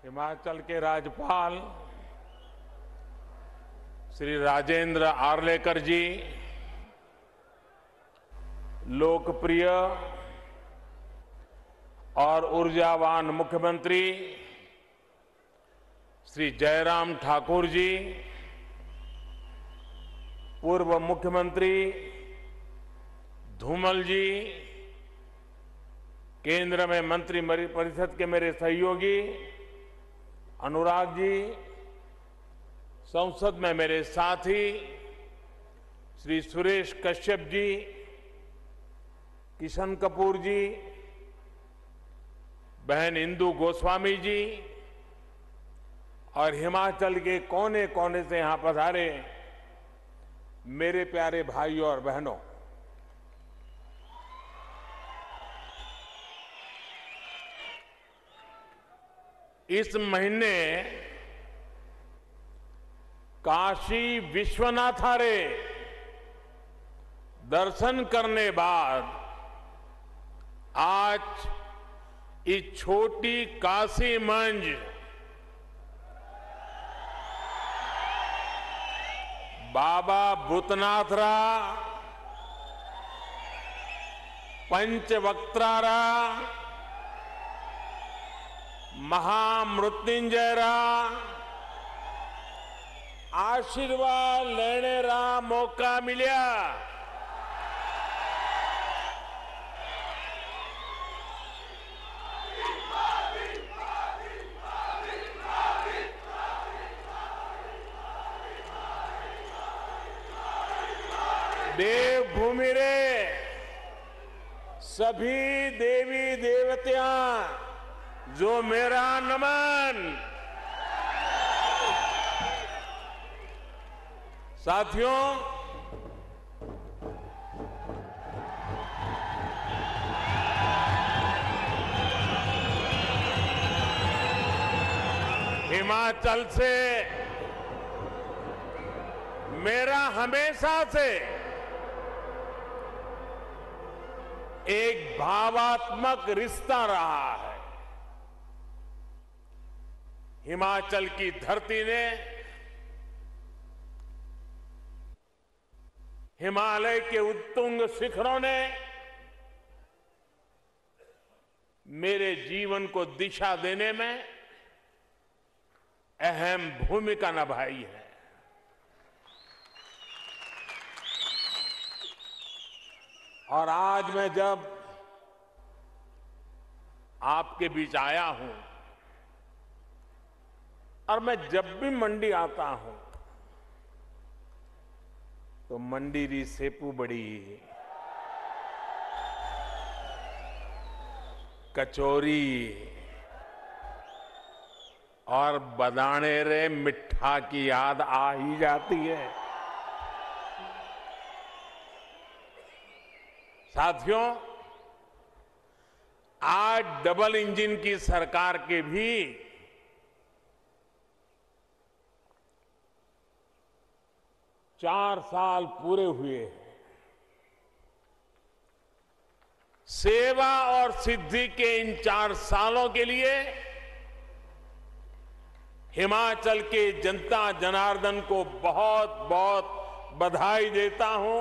हिमाचल के राज्यपाल श्री राजेंद्र आर्लेकर जी, लोकप्रिय और ऊर्जावान मुख्यमंत्री श्री जयराम ठाकुर जी, पूर्व मुख्यमंत्री धूमल जी, केंद्र में मंत्री परिषद के मेरे सहयोगी अनुराग जी, संसद में मेरे साथी श्री सुरेश कश्यप जी, किशन कपूर जी, बहन इंदु गोस्वामी जी और हिमाचल के कोने कोने से यहां पधारे मेरे प्यारे भाइयों और बहनों, इस महीने काशी विश्वनाथारे दर्शन करने बाद आज इस छोटी काशी मंज बाबा भूतनाथरा, पंचवक्त्रारा, महामृत्युंजयरा आशीर्वाद लेने रा मौका मिलिया। देवभूमि रे सभी देवी देवतियां जो मेरा नमन। साथियों, हिमाचल से मेरा हमेशा से एक भावात्मक रिश्ता रहा है। हिमाचल की धरती ने हिमालय के उत्तुंग शिखरों ने मेरे जीवन को दिशा देने में अहम भूमिका निभाई है। और आज मैं जब आपके बीच आया हूं और मैं जब भी मंडी आता हूं तो मंडी री सेपू बड़ी, कचौरी और बदाने रे मिठा की याद आ ही जाती है। साथियों, आज डबल इंजन की सरकार के भी 4 साल पूरे हुए हैं। सेवा और सिद्धि के इन 4 सालों के लिए हिमाचल के जनता जनार्दन को बहुत बहुत बधाई देता हूं।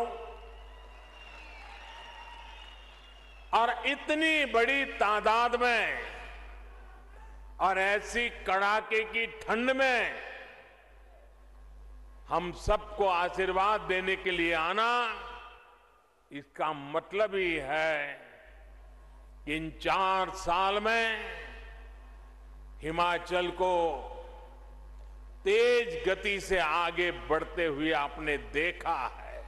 और इतनी बड़ी तादाद में और ऐसी कड़ाके की ठंड में हम सबको आशीर्वाद देने के लिए आना, इसका मतलब ही है कि इन 4 साल में हिमाचल को तेज गति से आगे बढ़ते हुए आपने देखा है।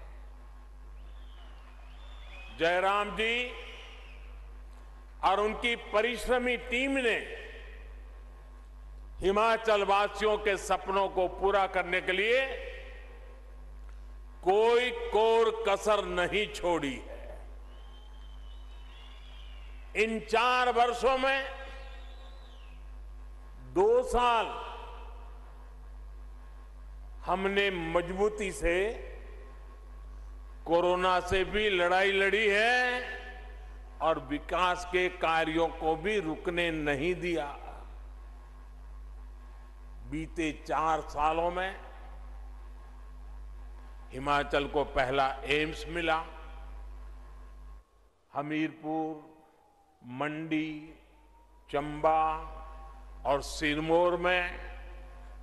जयराम जी और उनकी परिश्रमी टीम ने हिमाचल वासियों के सपनों को पूरा करने के लिए कोई कोर कसर नहीं छोड़ी है। इन 4 वर्षों में 2 साल हमने मजबूती से कोरोना से भी लड़ाई लड़ी है और विकास के कार्यों को भी रुकने नहीं दिया। बीते 4 सालों में हिमाचल को पहला एम्स मिला। हमीरपुर, मंडी, चंबा और सिरमौर में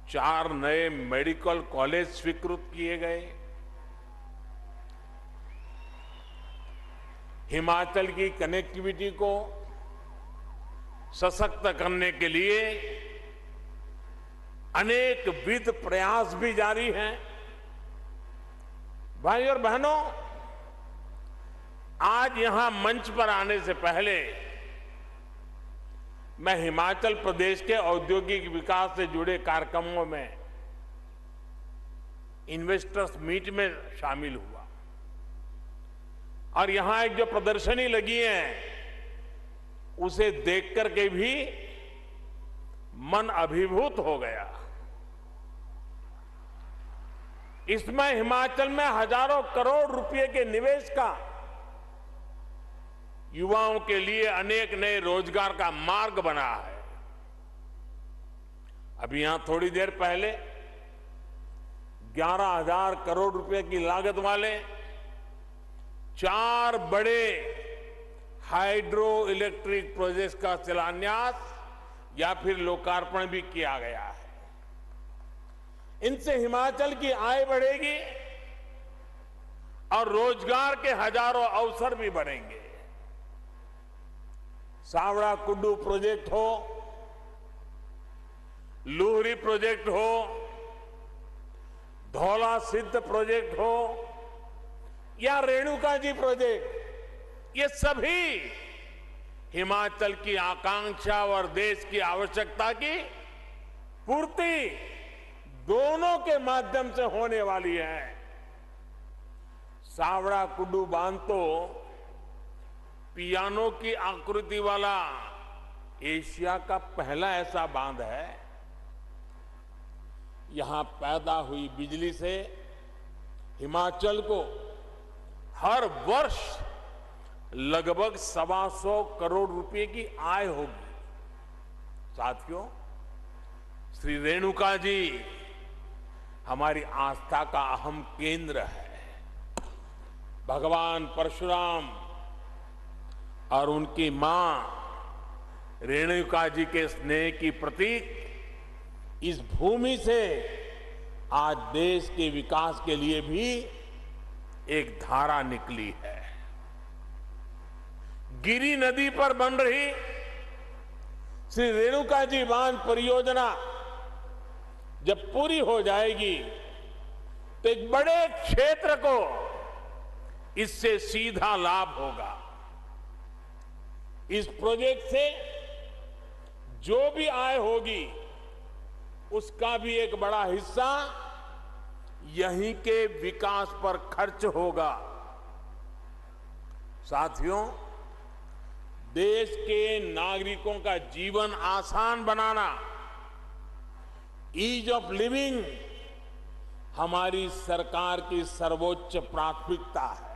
4 नए मेडिकल कॉलेज स्वीकृत किए गए। हिमाचल की कनेक्टिविटी को सशक्त करने के लिए अनेक विध प्रयास भी जारी हैं। भाई और बहनों, आज यहां मंच पर आने से पहले मैं हिमाचल प्रदेश के औद्योगिक विकास से जुड़े कार्यक्रमों में इन्वेस्टर्स मीट में शामिल हुआ और यहां एक जो प्रदर्शनी लगी है उसे देख करके भी मन अभिभूत हो गया। इसमें हिमाचल में हजारों करोड़ रुपए के निवेश का, युवाओं के लिए अनेक नए रोजगार का मार्ग बना है। अभी यहां थोड़ी देर पहले 11,000 करोड़ रुपए की लागत वाले 4 बड़े हाइड्रो इलेक्ट्रिक प्रोजेक्ट्स का शिलान्यास या फिर लोकार्पण भी किया गया है। इनसे हिमाचल की आय बढ़ेगी और रोजगार के हजारों अवसर भी बढ़ेंगे। सावड़ा कुड्डू प्रोजेक्ट हो, लूहरी प्रोजेक्ट हो, धौला सिद्ध प्रोजेक्ट हो या रेणुका जी प्रोजेक्ट, ये सभी हिमाचल की आकांक्षा और देश की आवश्यकता की पूर्ति दोनों के माध्यम से होने वाली है। सावड़ा कुड्डू बांध तो पियानो की आकृति वाला एशिया का पहला ऐसा बांध है। यहां पैदा हुई बिजली से हिमाचल को हर वर्ष लगभग 125 करोड़ रुपए की आय होगी। साथियों, श्री रेणुका जी हमारी आस्था का अहम केंद्र है। भगवान परशुराम और उनकी मां रेणुका जी के स्नेह की प्रतीक इस भूमि से आज देश के विकास के लिए भी एक धारा निकली है। गिरी नदी पर बन रही श्री रेणुका जी बांध परियोजना जब पूरी हो जाएगी तो एक बड़े क्षेत्र को इससे सीधा लाभ होगा। इस प्रोजेक्ट से जो भी आय होगी उसका भी एक बड़ा हिस्सा यहीं के विकास पर खर्च होगा। साथियों, देश के नागरिकों का जीवन आसान बनाना, ईज ऑफ लिविंग हमारी सरकार की सर्वोच्च प्राथमिकता है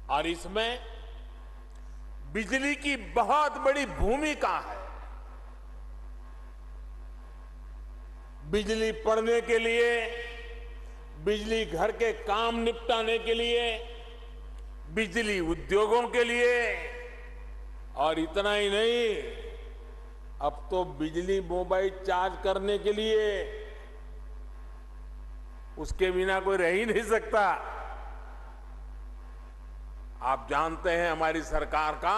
और इसमें बिजली की बहुत बड़ी भूमिका है। बिजली पड़ने के लिए, बिजली घर के काम निपटाने के लिए, बिजली उद्योगों के लिए और इतना ही नहीं, अब तो बिजली मोबाइल चार्ज करने के लिए, उसके बिना कोई रह ही नहीं सकता। आप जानते हैं हमारी सरकार का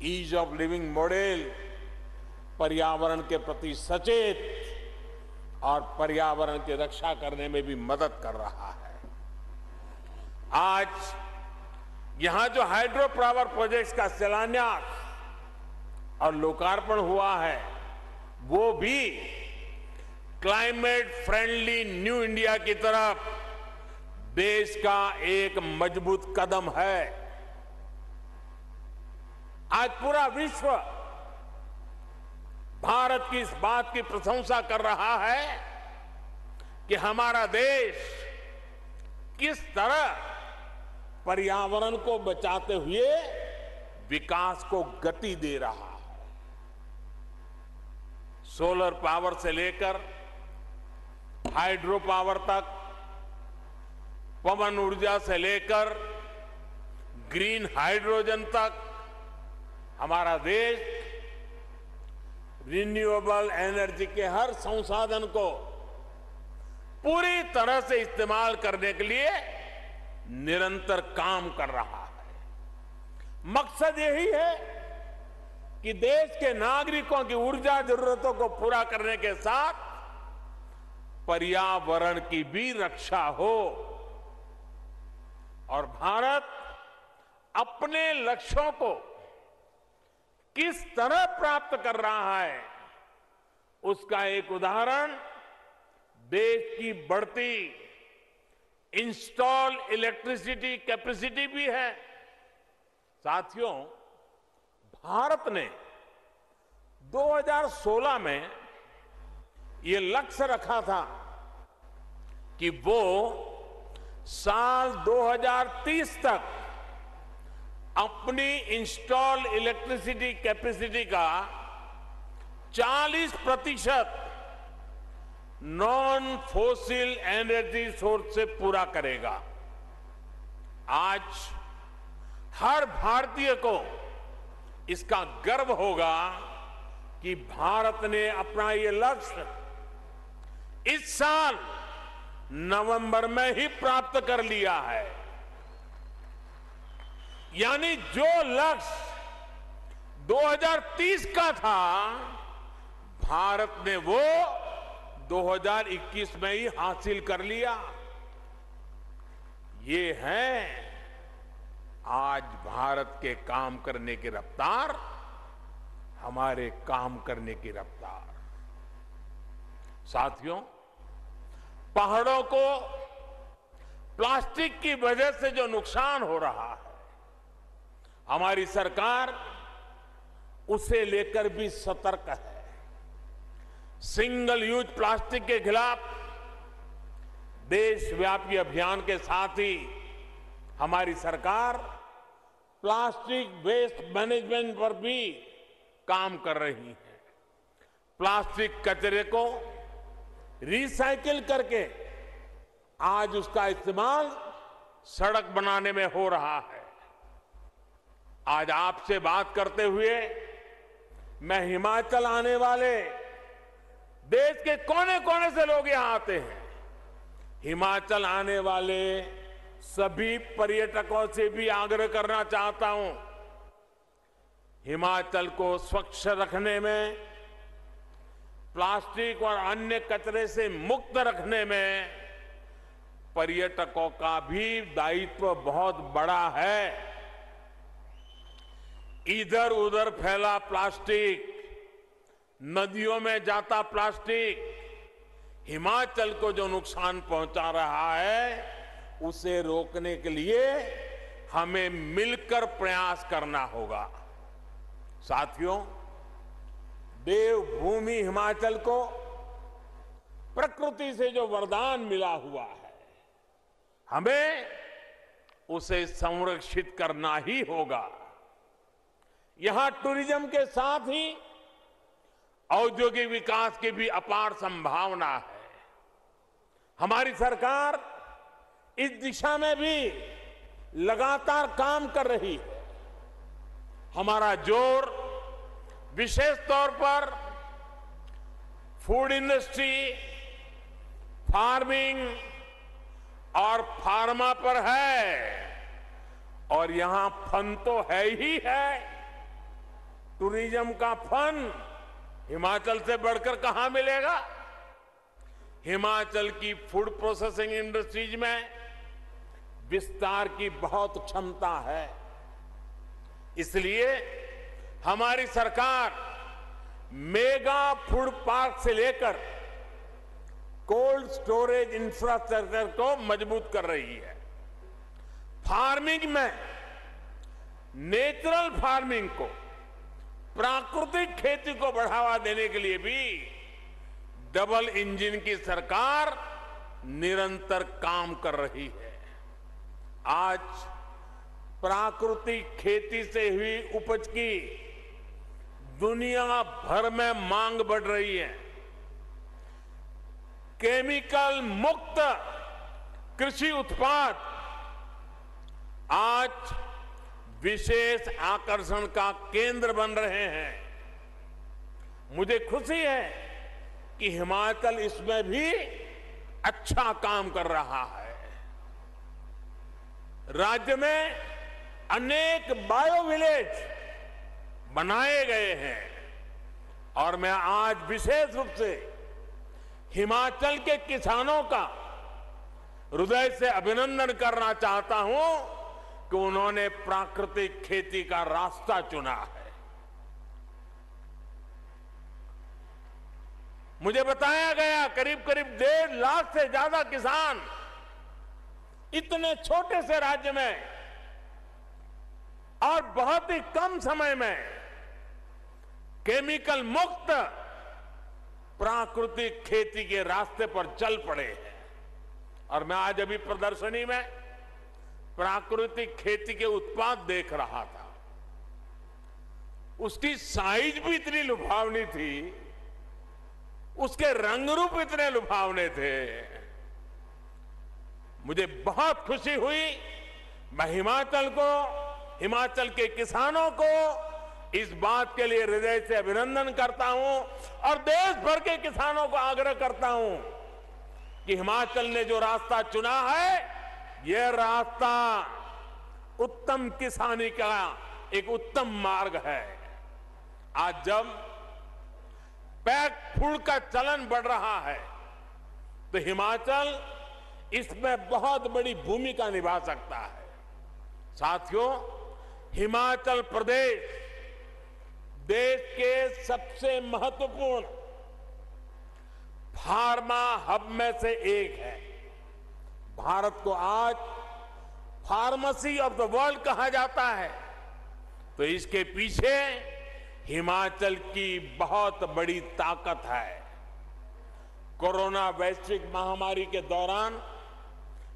ईज ऑफ लिविंग मॉडल पर्यावरण के प्रति सचेत और पर्यावरण की रक्षा करने में भी मदद कर रहा है। आज यहां जो हाइड्रो पावर प्रोजेक्ट्स का शिलान्यास और लोकार्पण हुआ है वो भी क्लाइमेट फ्रेंडली न्यू इंडिया की तरफ देश का एक मजबूत कदम है। आज पूरा विश्व भारत की इस बात की प्रशंसा कर रहा है कि हमारा देश किस तरह पर्यावरण को बचाते हुए विकास को गति दे रहा है। सोलर पावर से लेकर हाइड्रो पावर तक, पवन ऊर्जा से लेकर ग्रीन हाइड्रोजन तक हमारा देश रिन्यूएबल एनर्जी के हर संसाधन को पूरी तरह से इस्तेमाल करने के लिए निरंतर काम कर रहा है। मकसद यही है कि देश के नागरिकों की ऊर्जा जरूरतों को पूरा करने के साथ पर्यावरण की भी रक्षा हो और भारत अपने लक्ष्यों को किस तरह प्राप्त कर रहा है उसका एक उदाहरण देश की बढ़ती इंस्टॉल इलेक्ट्रिसिटी कैपेसिटी भी है। साथियों, भारत ने 2016 में ये लक्ष्य रखा था कि वो साल 2030 तक अपनी इंस्टॉल इलेक्ट्रिसिटी कैपेसिटी का 40% नॉन फोसिल एनर्जी सोर्स से पूरा करेगा। आज हर भारतीय को इसका गर्व होगा कि भारत ने अपना ये लक्ष्य इस साल नवंबर में ही प्राप्त कर लिया है। यानी जो लक्ष्य 2030 का था, भारत ने वो 2021 में ही हासिल कर लिया। ये है आज भारत के काम करने की रफ्तार, हमारे काम करने की रफ्तार। साथियों, पहाड़ों को प्लास्टिक की वजह से जो नुकसान हो रहा है, हमारी सरकार उसे लेकर भी सतर्क है। सिंगल यूज प्लास्टिक के खिलाफ देशव्यापी अभियान के साथ ही हमारी सरकार प्लास्टिक वेस्ट मैनेजमेंट पर भी काम कर रही है। प्लास्टिक कचरे को रिसाइकिल करके आज उसका इस्तेमाल सड़क बनाने में हो रहा है। आज आपसे बात करते हुए मैं हिमाचल आने वाले देश के कोने कोने से लोग यहां आते हैं। हिमाचल आने वाले सभी पर्यटकों से भी आग्रह करना चाहता हूं, हिमाचल को स्वच्छ रखने में, प्लास्टिक और अन्य कचरे से मुक्त रखने में पर्यटकों का भी दायित्व बहुत बड़ा है। इधर उधर फैला प्लास्टिक, नदियों में जाता प्लास्टिक हिमाचल को जो नुकसान पहुंचा रहा है, उसे रोकने के लिए हमें मिलकर प्रयास करना होगा। साथियों, देवभूमि हिमाचल को प्रकृति से जो वरदान मिला हुआ है, हमें उसे संरक्षित करना ही होगा। यहां टूरिज्म के साथ ही औद्योगिक विकास की भी अपार संभावना है। हमारी सरकार इस दिशा में भी लगातार काम कर रही है। हमारा जोर विशेष तौर पर फूड इंडस्ट्री, फार्मिंग और फार्मा पर है, और यहां फन तो है ही है। टूरिज्म का फन हिमाचल से बढ़कर कहां मिलेगा। हिमाचल की फूड प्रोसेसिंग इंडस्ट्रीज में विस्तार की बहुत क्षमता है। इसलिए हमारी सरकार मेगा फूड पार्क से लेकर कोल्ड स्टोरेज इंफ्रास्ट्रक्चर को मजबूत कर रही है। फार्मिंग में नेचुरल फार्मिंग को, प्राकृतिक खेती को बढ़ावा देने के लिए भी डबल इंजन की सरकार निरंतर काम कर रही है। आज प्राकृतिक खेती से हुई उपज की दुनिया भर में मांग बढ़ रही है। केमिकल मुक्त कृषि उत्पाद आज विशेष आकर्षण का केंद्र बन रहे हैं। मुझे खुशी है कि हिमाचल इसमें भी अच्छा काम कर रहा है। राज्य में अनेक बायो विलेज बनाए गए हैं और मैं आज विशेष रूप से हिमाचल के किसानों का हृदय से अभिनंदन करना चाहता हूं कि उन्होंने प्राकृतिक खेती का रास्ता चुना है। मुझे बताया गया करीब करीब 1.5 लाख से ज्यादा किसान इतने छोटे से राज्य में और बहुत ही कम समय में केमिकल मुक्त प्राकृतिक खेती के रास्ते पर चल पड़े हैं। और मैं आज अभी प्रदर्शनी में प्राकृतिक खेती के उत्पाद देख रहा था। उसकी साइज भी इतनी लुभावनी थी, उसके रंग रूप इतने लुभावने थे। मुझे बहुत खुशी हुई। मैं हिमाचल के किसानों को इस बात के लिए हृदय से अभिनंदन करता हूं और देश भर के किसानों को आग्रह करता हूं कि हिमाचल ने जो रास्ता चुना है, यह रास्ता उत्तम किसानी का एक उत्तम मार्ग है। आज जब पैक फूड का चलन बढ़ रहा है तो हिमाचल इसमें बहुत बड़ी भूमिका निभा सकता है। साथियों, हिमाचल प्रदेश देश के सबसे महत्वपूर्ण फार्मा हब में से एक है। भारत को आज फार्मेसी ऑफ द वर्ल्ड कहा जाता है, तो इसके पीछे हिमाचल की बहुत बड़ी ताकत है। कोरोना वैश्विक महामारी के दौरान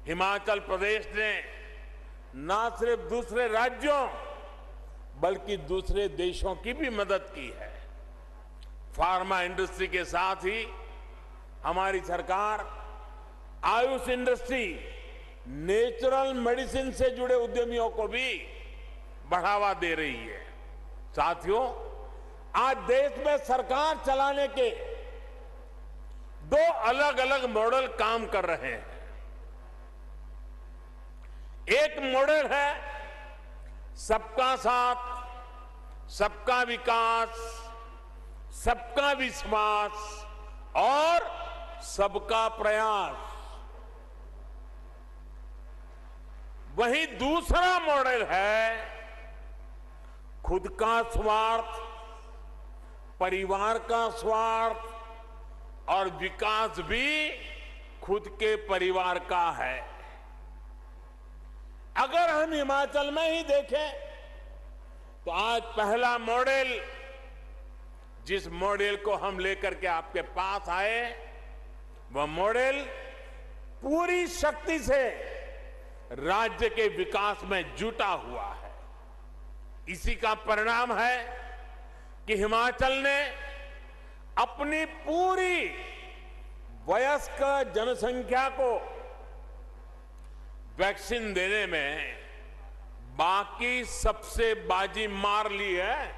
हिमाचल प्रदेश ने न सिर्फ दूसरे राज्यों बल्कि दूसरे देशों की भी मदद की है। फार्मा इंडस्ट्री के साथ ही हमारी सरकार आयुष इंडस्ट्री, नेचुरल मेडिसिन से जुड़े उद्यमियों को भी बढ़ावा दे रही है। साथियों, आज देश में सरकार चलाने के 2 अलग अलग मॉडल काम कर रहे हैं। एक मॉडल है सबका साथ, सबका विकास, सबका विश्वास और सबका प्रयास। वहीं दूसरा मॉडल है खुद का स्वार्थ, परिवार का स्वार्थ और विकास भी खुद के परिवार का है। अगर हम हिमाचल में ही देखें तो आज पहला मॉडल, जिस मॉडल को हम लेकर के आपके पास आए, वह मॉडल पूरी शक्ति से राज्य के विकास में जुटा हुआ है। इसी का परिणाम है कि हिमाचल ने अपनी पूरी वयस्क जनसंख्या को वैक्सीन देने में बाकी सबसे बाजी मार ली है।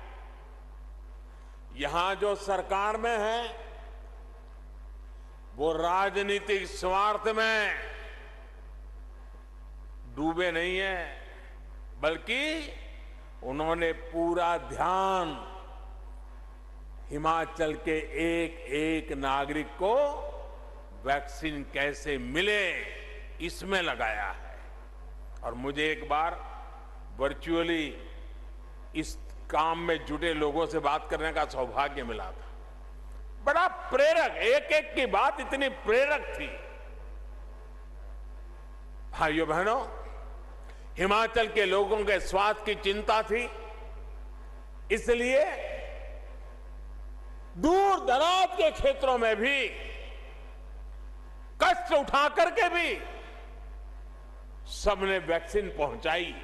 यहां जो सरकार में है वो राजनीतिक स्वार्थ में डूबे नहीं है, बल्कि उन्होंने पूरा ध्यान हिमाचल के एक एक नागरिक को वैक्सीन कैसे मिले इसमें लगाया है। और मुझे एक बार वर्चुअली इस काम में जुटे लोगों से बात करने का सौभाग्य मिला था। बड़ा प्रेरक, एक एक की बात इतनी प्रेरक थी। भाइयों बहनों, हिमाचल के लोगों के स्वास्थ्य की चिंता थी, इसलिए दूर दराज के क्षेत्रों में भी कष्ट उठा करके भी सबने वैक्सीन पहुंचाई।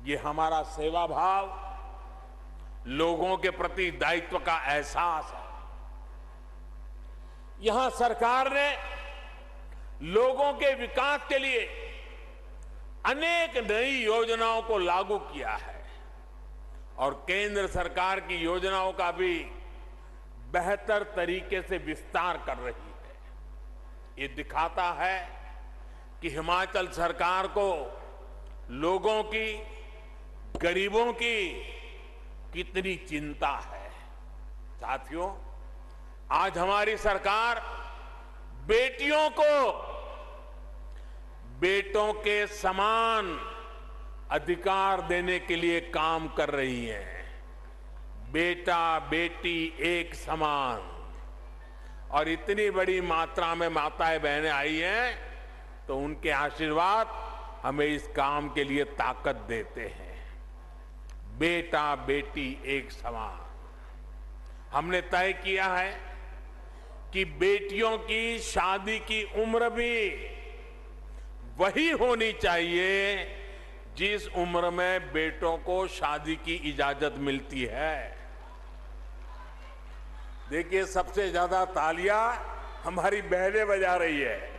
ये हमारा सेवा भाव लोगों के प्रति दायित्व का एहसास है। यहां सरकार ने लोगों के विकास के लिए अनेक नई योजनाओं को लागू किया है और केंद्र सरकार की योजनाओं का भी बेहतर तरीके से विस्तार कर रही है। ये दिखाता है कि हिमाचल सरकार को लोगों की, गरीबों की कितनी चिंता है। साथियों, आज हमारी सरकार बेटियों को बेटों के समान अधिकार देने के लिए काम कर रही है। बेटा बेटी एक समान, और इतनी बड़ी मात्रा में माताएं बहनें आई हैं तो उनके आशीर्वाद हमें इस काम के लिए ताकत देते हैं। बेटा बेटी एक समान। हमने तय किया है कि बेटियों की शादी की उम्र भी वही होनी चाहिए जिस उम्र में बेटों को शादी की इजाजत मिलती है। देखिए, सबसे ज्यादा तालियां हमारी बहनें बजा रही है।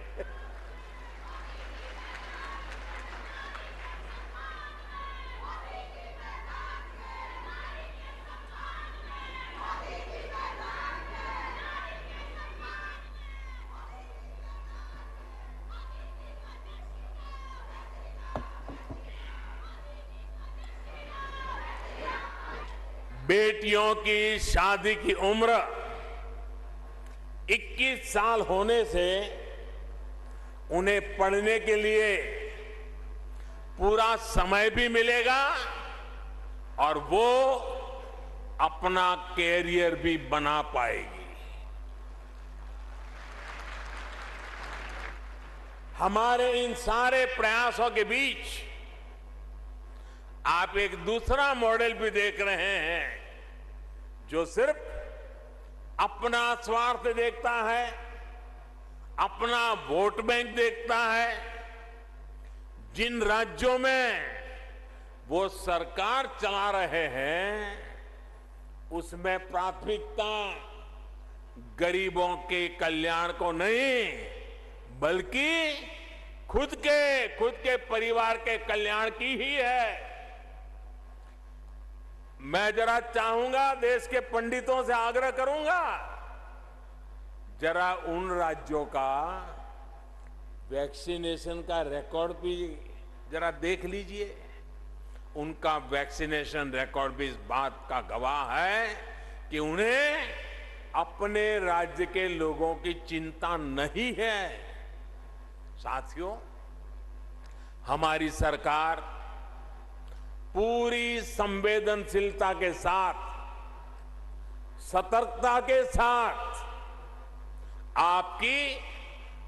बेटियों की शादी की उम्र 21 साल होने से उन्हें पढ़ने के लिए पूरा समय भी मिलेगा और वो अपना कैरियर भी बना पाएगी। हमारे इन सारे प्रयासों के बीच आप एक दूसरा मॉडल भी देख रहे हैं जो सिर्फ अपना स्वार्थ देखता है, अपना वोट बैंक देखता है। जिन राज्यों में वो सरकार चला रहे हैं उसमें प्राथमिकता गरीबों के कल्याण को नहीं बल्कि खुद के परिवार के कल्याण की ही है। मैं जरा चाहूंगा, देश के पंडितों से आग्रह करूंगा, जरा उन राज्यों का वैक्सीनेशन का रिकॉर्ड भी जरा देख लीजिए। उनका वैक्सीनेशन रिकॉर्ड भी इस बात का गवाह है कि उन्हें अपने राज्य के लोगों की चिंता नहीं है। साथियों, हमारी सरकार पूरी संवेदनशीलता के साथ, सतर्कता के साथ आपकी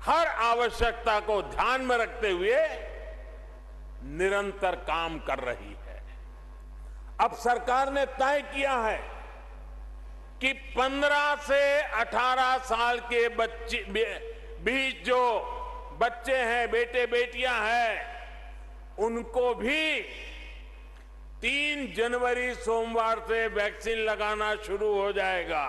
हर आवश्यकता को ध्यान में रखते हुए निरंतर काम कर रही है। अब सरकार ने तय किया है कि 15 से 18 साल के बीच जो बच्चे हैं, बेटे बेटियां हैं, उनको भी 3 जनवरी सोमवार से वैक्सीन लगाना शुरू हो जाएगा।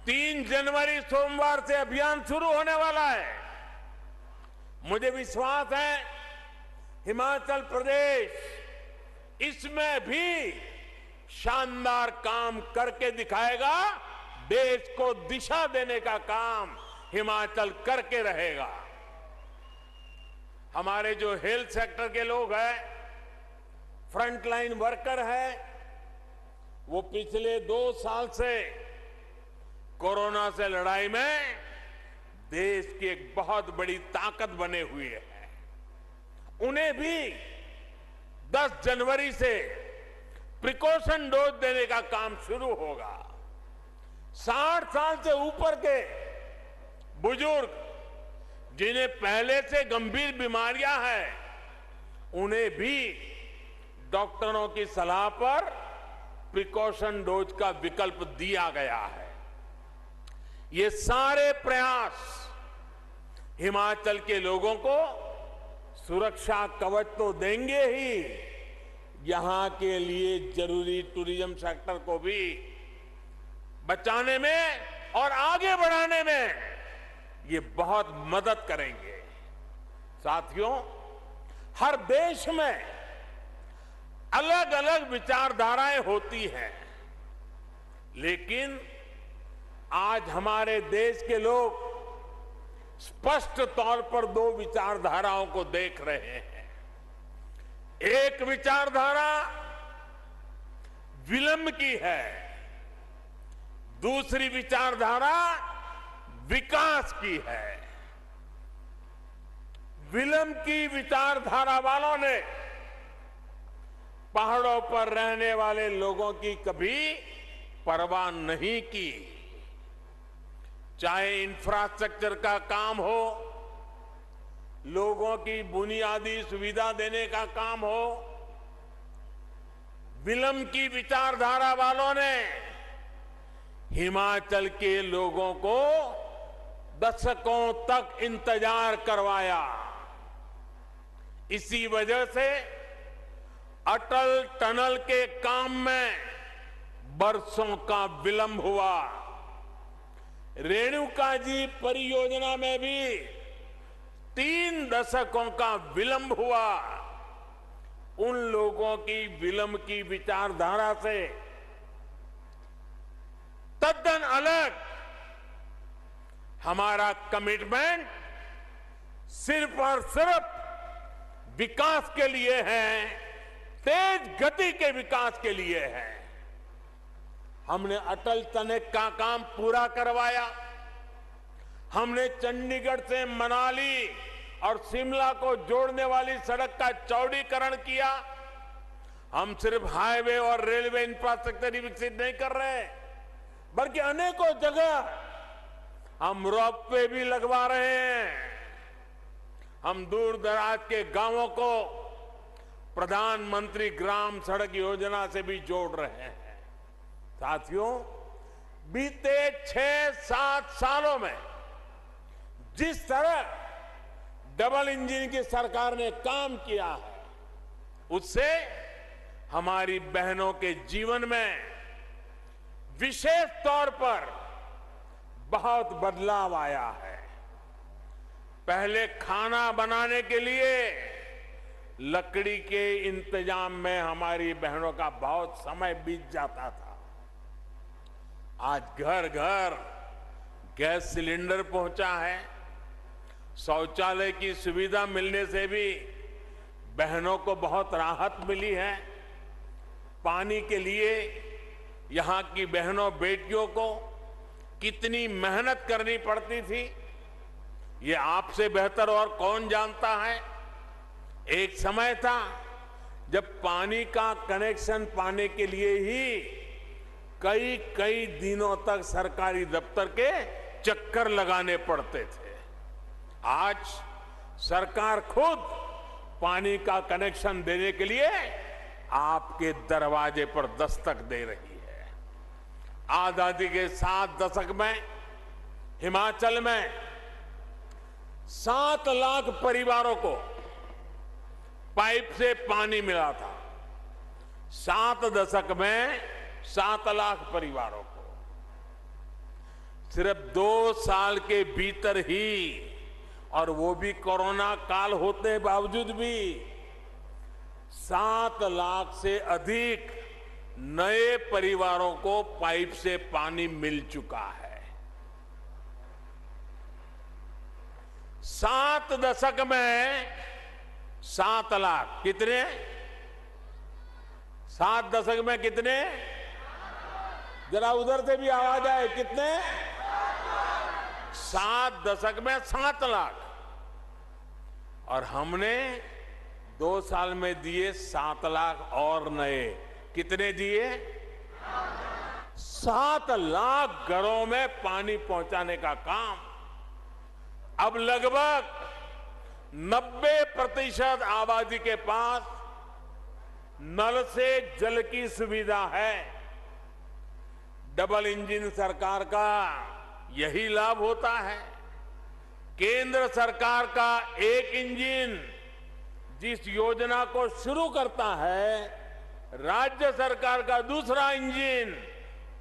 3 जनवरी सोमवार से अभियान शुरू होने वाला है। मुझे विश्वास है हिमाचल प्रदेश इसमें भी शानदार काम करके दिखाएगा। देश को दिशा देने का काम हिमाचल करके रहेगा। हमारे जो हेल्थ सेक्टर के लोग हैं, फ्रंटलाइन वर्कर हैं, वो पिछले 2 साल से कोरोना से लड़ाई में देश की एक बहुत बड़ी ताकत बने हुए हैं। उन्हें भी 10 जनवरी से प्रिकॉशन डोज देने का काम शुरू होगा। 60 साल से ऊपर के बुजुर्ग जिन्हें पहले से गंभीर बीमारियां हैं, उन्हें भी डॉक्टरों की सलाह पर प्रिकॉशन डोज का विकल्प दिया गया है। ये सारे प्रयास हिमाचल के लोगों को सुरक्षा कवच तो देंगे ही, यहां के लिए जरूरी टूरिज्म सेक्टर को भी बचाने में और आगे बढ़ाने में ये बहुत मदद करेंगे। साथियों, हर देश में अलग अलग विचारधाराएं होती हैं, लेकिन आज हमारे देश के लोग स्पष्ट तौर पर दो विचारधाराओं को देख रहे हैं। एक विचारधारा विलंब की है, दूसरी विचारधारा विकास की है। विलंब की विचारधारा वालों ने पहाड़ों पर रहने वाले लोगों की कभी परवाह नहीं की, चाहे इंफ्रास्ट्रक्चर का काम हो, लोगों की बुनियादी सुविधा देने का काम हो। विलंब की विचारधारा वालों ने हिमाचल के लोगों को दशकों तक इंतजार करवाया। इसी वजह से अटल टनल के काम में बरसों का विलंब हुआ। रेणुका जी परियोजना में भी 3 दशकों का विलंब हुआ। उन लोगों की विलंब की विचारधारा से तद्दन अलग हमारा कमिटमेंट सिर्फ और सिर्फ विकास के लिए है, तेज गति के विकास के लिए है। हमने अटल टनल का काम पूरा करवाया। हमने चंडीगढ़ से मनाली और शिमला को जोड़ने वाली सड़क का चौड़ीकरण किया। हम सिर्फ हाईवे और रेलवे इंफ्रास्ट्रक्चर ही विकसित नहीं कर रहे, बल्कि अनेकों जगह हम रोपवे भी लगवा रहे हैं। हम दूर दराज के गांवों को प्रधानमंत्री ग्राम सड़क योजना से भी जोड़ रहे हैं। साथियों, बीते 6-7 सालों में जिस तरह डबल इंजन की सरकार ने काम किया है, उससे हमारी बहनों के जीवन में विशेष तौर पर बहुत बदलाव आया है। पहले खाना बनाने के लिए लकड़ी के इंतजाम में हमारी बहनों का बहुत समय बीत जाता था। आज घर घर गैस सिलेंडर पहुंचा है। शौचालय की सुविधा मिलने से भी बहनों को बहुत राहत मिली है। पानी के लिए यहां की बहनों बेटियों को कितनी मेहनत करनी पड़ती थी, ये आपसे बेहतर और कौन जानता है। एक समय था जब पानी का कनेक्शन पाने के लिए ही कई दिनों तक सरकारी दफ्तर के चक्कर लगाने पड़ते थे। आज सरकार खुद पानी का कनेक्शन देने के लिए आपके दरवाजे पर दस्तक दे रही है। आजादी के 7 दशक में हिमाचल में 7 लाख परिवारों को पाइप से पानी मिला था। 7 दशक में 7 लाख परिवारों को। सिर्फ 2 साल के भीतर ही, और वो भी कोरोना काल होते बावजूद भी, 7 लाख से अधिक नए परिवारों को पाइप से पानी मिल चुका है। 7 दशक में 7 लाख कितने? 7 दशक में कितने? जरा उधर से भी आवाज आए, कितने? 7 दशक में 7 लाख। और हमने 2 साल में दिए 7 लाख और नए। कितने दिए? 7 लाख घरों में पानी पहुंचाने का काम। अब लगभग 90% आबादी के पास नल से जल की सुविधा है। डबल इंजन सरकार का यही लाभ होता है। केंद्र सरकार का एक इंजन जिस योजना को शुरू करता है, राज्य सरकार का दूसरा इंजन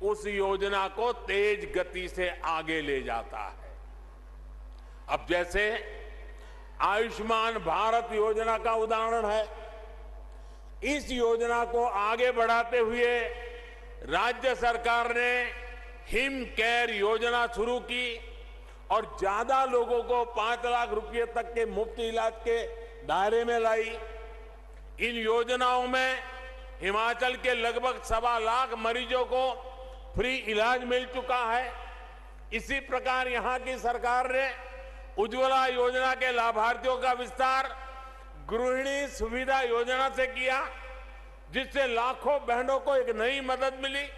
उस योजना को तेज गति से आगे ले जाता है। अब जैसे आयुष्मान भारत योजना का उदाहरण है, इस योजना को आगे बढ़ाते हुए राज्य सरकार ने हिम केयर योजना शुरू की और ज्यादा लोगों को 5 लाख रुपए तक के मुफ्त इलाज के दायरे में लाई। इन योजनाओं में हिमाचल के लगभग 1.25 लाख मरीजों को फ्री इलाज मिल चुका है। इसी प्रकार यहां की सरकार ने उज्ज्वला योजना के लाभार्थियों का विस्तार गृहिणी सुविधा योजना से किया, जिससे लाखों बहनों को एक नई मदद मिली।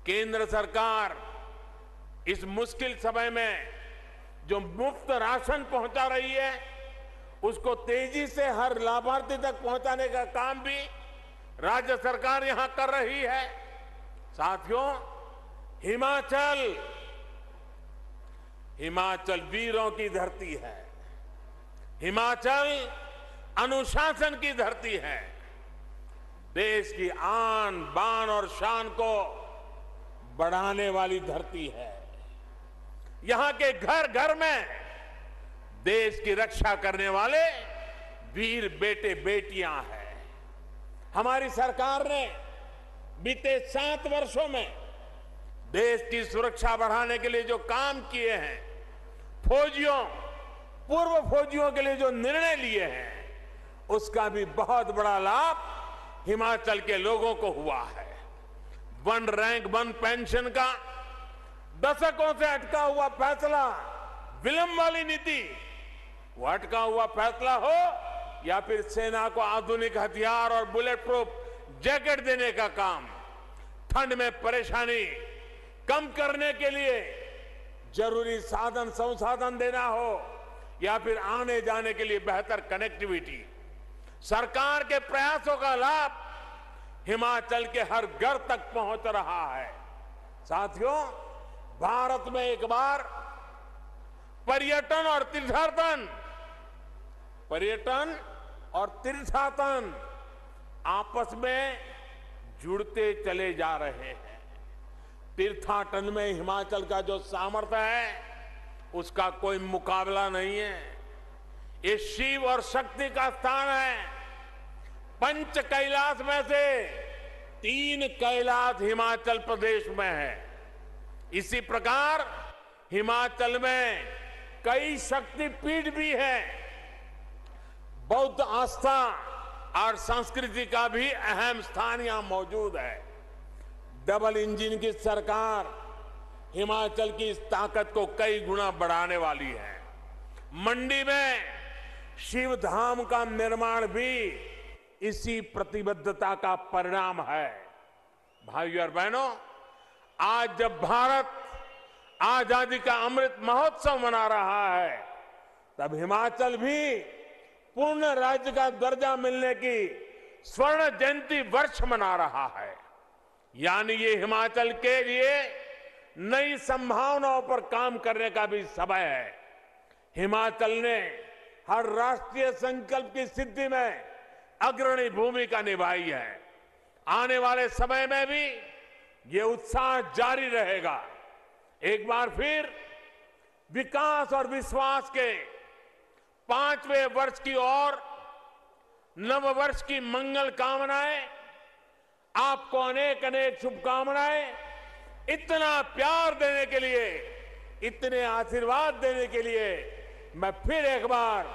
केंद्र सरकार इस मुश्किल समय में जो मुफ्त राशन पहुंचा रही है, उसको तेजी से हर लाभार्थी तक पहुंचाने का काम भी राज्य सरकार यहां कर रही है। साथियों, हिमाचल वीरों की धरती है। हिमाचल अनुशासन की धरती है। देश की आन बान और शान को बढ़ाने वाली धरती है। यहां के घर घर में देश की रक्षा करने वाले वीर बेटे बेटियां हैं। हमारी सरकार ने बीते 7 वर्षों में देश की सुरक्षा बढ़ाने के लिए जो काम किए हैं, पूर्व फौजियों के लिए जो निर्णय लिए हैं, उसका भी बहुत बड़ा लाभ हिमाचल के लोगों को हुआ है। 1 रैंक 1 पेंशन का दशकों से अटका हुआ फैसला, विलंब वाली नीति, वो अटका हुआ फैसला हो या फिर सेना को आधुनिक हथियार और बुलेट प्रूफ जैकेट देने का काम, ठंड में परेशानी कम करने के लिए जरूरी साधन संसाधन देना हो या फिर आने जाने के लिए बेहतर कनेक्टिविटी, सरकार के प्रयासों का लाभ हिमाचल के हर घर तक पहुंच रहा है। साथियों, भारत में एक बार पर्यटन और तीर्थाटन आपस में जुड़ते चले जा रहे हैं। तीर्थाटन में हिमाचल का जो सामर्थ्य है, उसका कोई मुकाबला नहीं है। ये शिव और शक्ति का स्थान है। 5 कैलाश में से 3 कैलाश हिमाचल प्रदेश में है। इसी प्रकार हिमाचल में कई शक्तिपीठ भी है। बौद्ध आस्था और संस्कृति का भी अहम स्थान यहां मौजूद है। डबल इंजन की सरकार हिमाचल की इस ताकत को कई गुना बढ़ाने वाली है। मंडी में शिव धाम का निर्माण भी इसी प्रतिबद्धता का परिणाम है। भाइयों और बहनों, आज जब भारत आजादी का अमृत महोत्सव मना रहा है, तब हिमाचल भी पूर्ण राज्य का दर्जा मिलने की स्वर्ण जयंती वर्ष मना रहा है। यानी ये हिमाचल के लिए नई संभावनाओं पर काम करने का भी समय है। हिमाचल ने हर राष्ट्रीय संकल्प की सिद्धि में अग्रणी भूमिका निभाई है। आने वाले समय में भी ये उत्साह जारी रहेगा। एक बार फिर विकास और विश्वास के 5वें वर्ष की ओर नव वर्ष की मंगल कामनाएं, आपको अनेक अनेक शुभकामनाएं। इतना प्यार देने के लिए, इतने आशीर्वाद देने के लिए मैं फिर एक बार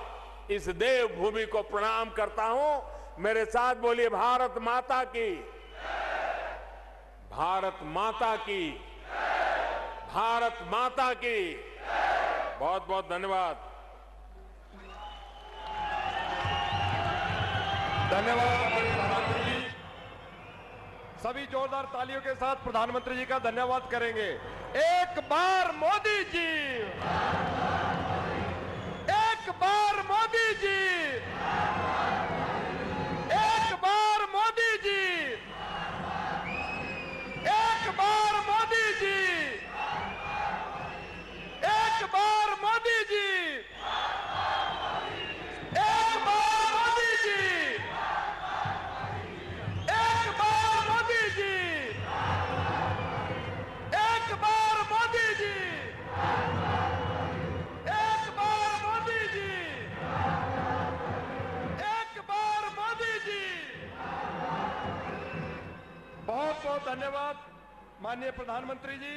इस देवभूमि को प्रणाम करता हूं। मेरे साथ बोलिए, भारत माता की, भारत माता की, भारत माता की। बहुत बहुत धन्यवाद। धन्यवाद प्रधानमंत्री जी। सभी जोरदार तालियों के साथ प्रधानमंत्री जी का धन्यवाद करेंगे। एक बार मोदी जी, एक बार मोदी जी, एक बार मोदी जी, एक बार मोदी जी, एक बार मोदी जी, एक बार मोदी माननीय प्रधानमंत्री जी